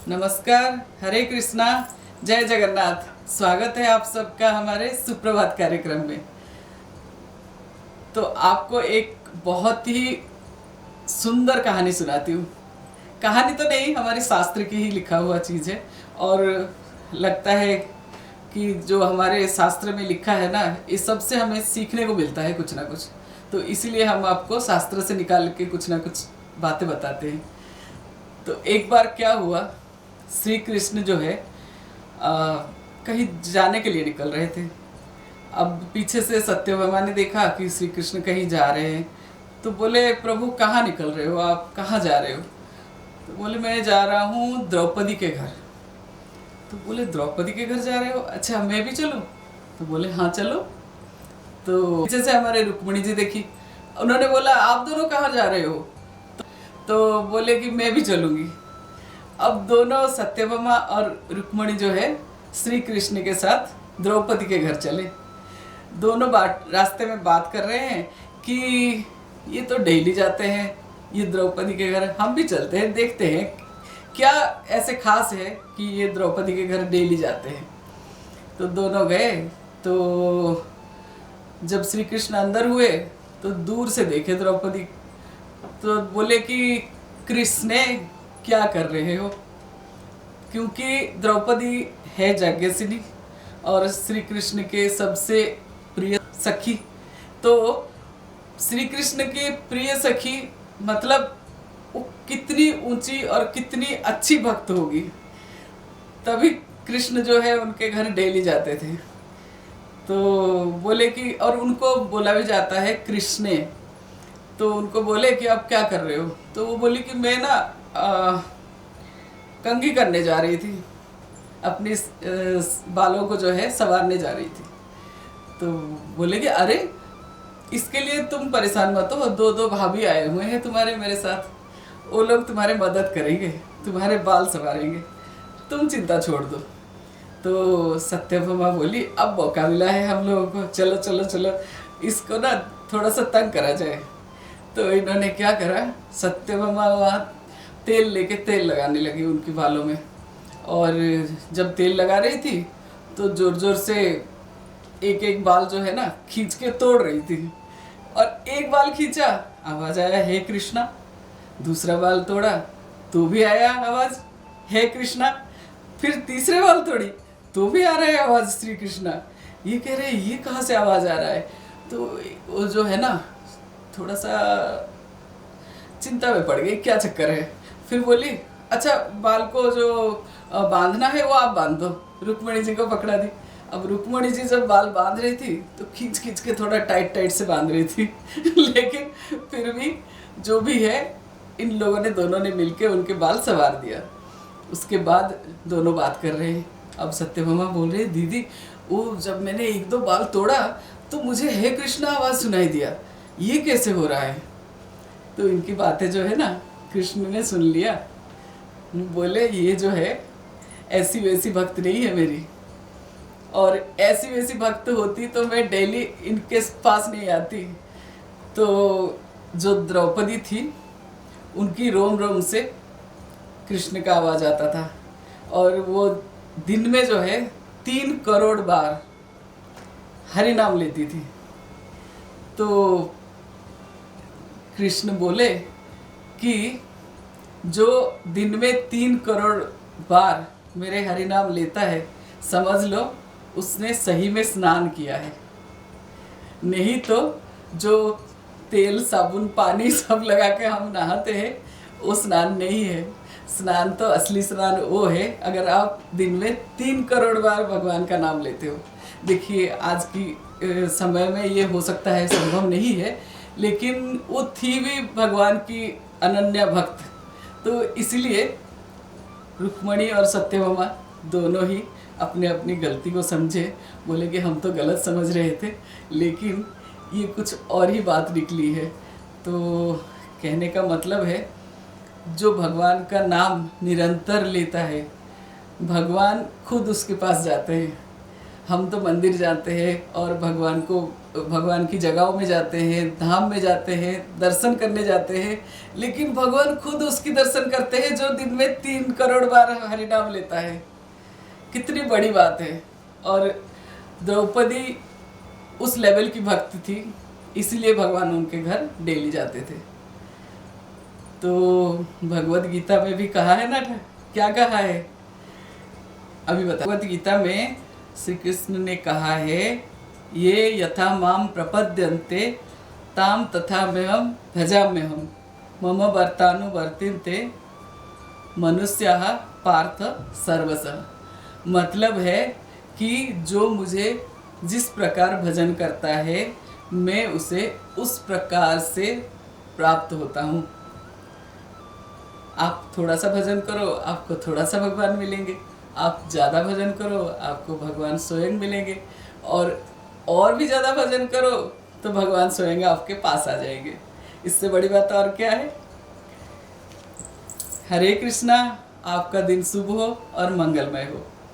नमस्कार, हरे कृष्णा, जय जगन्नाथ। स्वागत है आप सबका हमारे सुप्रभात कार्यक्रम में। तो आपको एक बहुत ही सुंदर कहानी सुनाती हूँ। कहानी तो नहीं, हमारी शास्त्र की ही लिखा हुआ चीज़ है। और लगता है कि जो हमारे शास्त्र में लिखा है ना, इस सबसे हमें सीखने को मिलता है कुछ ना कुछ। तो इसीलिए हम आपको शास्त्र से निकाल के कुछ ना कुछ बातें बताते हैं। तो एक बार क्या हुआ, श्री कृष्ण जो है कहीं जाने के लिए निकल रहे थे। अब पीछे से सत्यभामा ने देखा कि श्री कृष्ण कहीं जा रहे हैं, तो बोले, प्रभु कहाँ निकल रहे हो, आप कहाँ जा रहे हो? तो बोले, मैं जा रहा हूँ द्रौपदी के घर। तो बोले, द्रौपदी के घर जा रहे हो? अच्छा, मैं भी चलूँ? तो बोले, हाँ चलो। तो पीछे से हमारे रुक्मिणी जी देखी, उन्होंने बोला, आप दोनों कहाँ जा रहे हो? तो बोले कि मैं भी चलूँगी। अब दोनों सत्यभामा और रुक्मिणी जो है श्री कृष्ण के साथ द्रौपदी के घर चले। दोनों रास्ते में बात कर रहे हैं कि ये तो डेली जाते हैं ये द्रौपदी के घर, हम भी चलते हैं, देखते हैं क्या ऐसे खास है कि ये द्रौपदी के घर डेली जाते हैं। तो दोनों गए। तो जब श्री कृष्ण अंदर हुए तो दूर से देखे द्रौपदी, तो बोले कि कृष्ण क्या कर रहे हो? क्योंकि द्रौपदी है यज्ञसिनी और श्री कृष्ण के सबसे प्रिय सखी। तो श्री कृष्ण की प्रिय सखी मतलब वो कितनी ऊंची और कितनी अच्छी भक्त होगी, तभी कृष्ण जो है उनके घर डेली जाते थे। तो बोले कि, और उनको बोला भी जाता है कृष्णे। तो उनको बोले कि आप क्या कर रहे हो? तो वो बोली कि मैं ना कंघी करने जा रही थी, अपनी बालों को जो है संवारने जा रही थी। तो बोले कि अरे, इसके लिए तुम परेशान मत हो, दो दो भाभी आए हुए हैं तुम्हारे मेरे साथ, वो लोग तुम्हारे मदद करेंगे, तुम्हारे बाल संवारेंगे, तुम चिंता छोड़ दो। तो सत्यभामा बोली, अब मौका मिला है हम लोगों को, चलो चलो चलो, इसको ना थोड़ा सा तंग करा जाए। तो इन्होंने क्या करा, सत्यभामा वहाँ तेल लेके तेल लगाने लगी उनके बालों में। और जब तेल लगा रही थी तो जोर जोर से एक एक बाल जो है ना खींच के तोड़ रही थी। और एक बाल खींचा, आवाज आया, हे कृष्णा। दूसरा बाल तोड़ा तो भी आया आवाज, हे कृष्णा। फिर तीसरे बाल तोड़ी तो भी आ रहा है आवाज, श्री कृष्णा। ये कह रहे, ये कहाँ से आवाज आ रहा है? तो वो जो है ना थोड़ा सा चिंता में पड़ गई, क्या चक्कर है। फिर बोली, अच्छा बाल को जो बांधना है वो आप बांध दो। रुक्मिणी जी को पकड़ा दी। अब रुक्मिणी जी जब बाल बांध रही थी तो खींच खींच के थोड़ा टाइट टाइट से बांध रही थी लेकिन फिर भी जो भी है, इन लोगों ने दोनों ने मिलके उनके बाल संवार दिया। उसके बाद दोनों बात कर रहे हैं। अब सत्यभामा बोल रही है, दीदी वो जब मैंने एक दो बाल तोड़ा तो मुझे हे कृष्णा आवाज़ सुनाई दिया, ये कैसे हो रहा है? तो इनकी बातें जो है ना कृष्ण ने सुन लिया। बोले, ये जो है ऐसी वैसी भक्त नहीं है मेरी, और ऐसी वैसी भक्त होती तो मैं डेली इनके पास नहीं आती। तो जो द्रौपदी थी उनकी रोम रोम से कृष्ण का आवाज आता था, और वो दिन में जो है 3 करोड़ बार हरि नाम लेती थी। तो कृष्ण बोले कि जो दिन में 3 करोड़ बार मेरे हरि नाम लेता है, समझ लो उसने सही में स्नान किया है। नहीं तो जो तेल साबुन पानी सब लगा के हम नहाते हैं वो स्नान नहीं है। स्नान तो असली स्नान वो है अगर आप दिन में 3 करोड़ बार भगवान का नाम लेते हो। देखिए आज की समय में ये हो सकता है संभव नहीं है, लेकिन वो थी भी भगवान की अनन्या भक्त। तो इसलिए रुक्मिणी और सत्यभामा दोनों ही अपने अपनी गलती को समझे। बोले कि हम तो गलत समझ रहे थे, लेकिन ये कुछ और ही बात निकली है। तो कहने का मतलब है, जो भगवान का नाम निरंतर लेता है, भगवान खुद उसके पास जाते हैं। हम तो मंदिर जाते हैं और भगवान को भगवान की जगहों में जाते हैं, धाम में जाते हैं, दर्शन करने जाते हैं, लेकिन भगवान खुद उसकी दर्शन करते हैं जो दिन में 3 करोड़ बार हरि नाम लेता है। कितनी बड़ी बात है। और द्रौपदी उस लेवल की भक्त थी, इसीलिए भगवान उनके घर डेली जाते थे। तो भगवत गीता में भी कहा है ना, क्या कहा है अभी बता। भगवत गीता में श्री कृष्ण ने कहा है, ये यथा माम प्रपद्यन्ते ताम तथा मेहम भजाम्यहम मम वर्तानुवर्तिन्ते मनुष्याः पार्थ सर्वशः। मतलब है कि जो मुझे जिस प्रकार भजन करता है मैं उसे उस प्रकार से प्राप्त होता हूँ। आप थोड़ा सा भजन करो, आपको थोड़ा सा भगवान मिलेंगे। आप ज़्यादा भजन करो, आपको भगवान स्वयं मिलेंगे। और भी ज़्यादा भजन करो तो भगवान स्वयं आपके पास आ जाएंगे। इससे बड़ी बात और क्या है। हरे कृष्णा। आपका दिन शुभ हो और मंगलमय हो।